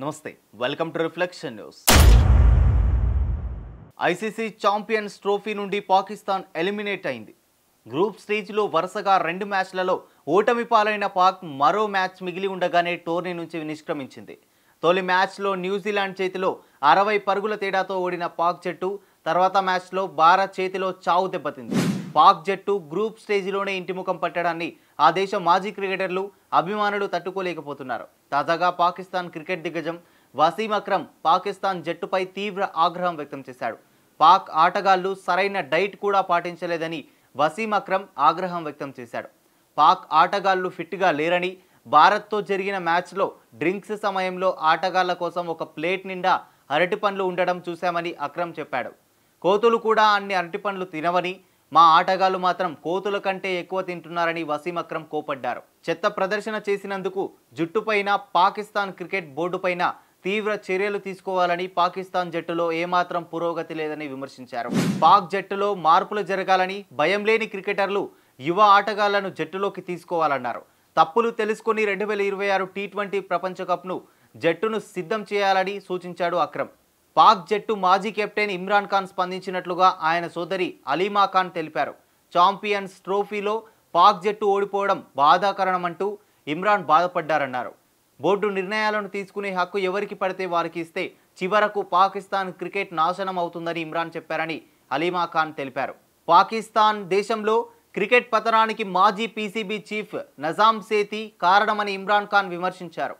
నమస్తే welcome to reflection news. ICC champions trophy నుండి Pakistan eliminate అయింది. గ్రూప్ స్టేజ్లో వరుసగా 2 మ్యాచ్లలో ఓటమి పాలైన పాక్ మరో మ్యాచ్ మిగిలి ఉండగానే టోర్నీ నుంచి నిష్క్రమించింది. తొలి మ్యాచ్లో న్యూజిలాండ్ చేతిలో 60 పరుగుల తేడాతో ఓడిన పాక్ జట్టు తర్వాత మ్యాచ్లో భారత్ చేతిలో చావు దెబ్బతింది. పాక్ జట్టు గ్రూప్ స్టేజిలోనే ఇంటిముఖం పట్టడాన్ని ఆ దేశ మాజీ క్రికెటర్లు అభిమానులు తట్టుకోలేకపోతున్నారు. తాజాగా పాకిస్తాన్ క్రికెట్ దిగ్గజం వసీం అక్రమ్ పాకిస్తాన్ జట్టుపై తీవ్ర ఆగ్రహం వ్యక్తం చేశాడు. పాక్ ఆటగాళ్లు సరైన డైట్ కూడా పాటించలేదని వసీం అక్రమ్ ఆగ్రహం వ్యక్తం చేశాడు. పాక్ ఆటగాళ్లు ఫిట్గా లేరని, భారత్తో జరిగిన మ్యాచ్లో డ్రింక్స్ సమయంలో ఆటగాళ్ల కోసం ఒక ప్లేట్ నిండా అరటిపండ్లు ఉండడం చూశామని అక్రమ్ చెప్పాడు. కోతులు కూడా అన్ని అరటిపండ్లు తినవని, మా ఆటగాళ్లు మాత్రం కోతుల కంటే ఎక్కువ తింటున్నారని వసీం అక్రమ్ కోపడ్డారు. చెత్త ప్రదర్శన చేసినందుకు జట్టుపైన, పాకిస్తాన్ క్రికెట్ బోర్డుపైన తీవ్ర చర్యలు తీసుకోవాలని, పాకిస్తాన్ జట్టులో ఏమాత్రం పురోగతి లేదని విమర్శించారు. పాక్ జట్టులో మార్పులు జరగాలని, భయం లేని క్రికెటర్లు, యువ ఆటగాళ్లను జట్టులోకి తీసుకోవాలన్నారు. తప్పులు తెలుసుకుని 2026 టీ20 ప్రపంచ కప్ను జట్టును సిద్ధం చేయాలని సూచించాడు అక్రమ్. పాక్ జట్టు మాజీ కెప్టెన్ ఇమ్రాన్ ఖాన్ స్పందించినట్లుగా ఆయన సోదరి అలీమా ఖాన్ తెలిపారు. ఛాంపియన్స్ ట్రోఫీలో పాక్ జట్టు ఓడిపోవడం బాధాకరమంటూ ఇమ్రాన్ బాధపడ్డారన్నారు. బోర్డు నిర్ణయాలను తీసుకునే హక్కు ఎవరికి పడితే వారికి ఇస్తే చివరకు పాకిస్తాన్ క్రికెట్ నాశనం అవుతుందని ఇమ్రాన్ చెప్పారని అలీమా ఖాన్ తెలిపారు. పాకిస్తాన్ దేశంలో క్రికెట్ పతనానికి మాజీ పీసీబీ చీఫ్ నజాం సేతి కారణమని ఇమ్రాన్ ఖాన్ విమర్శించారు.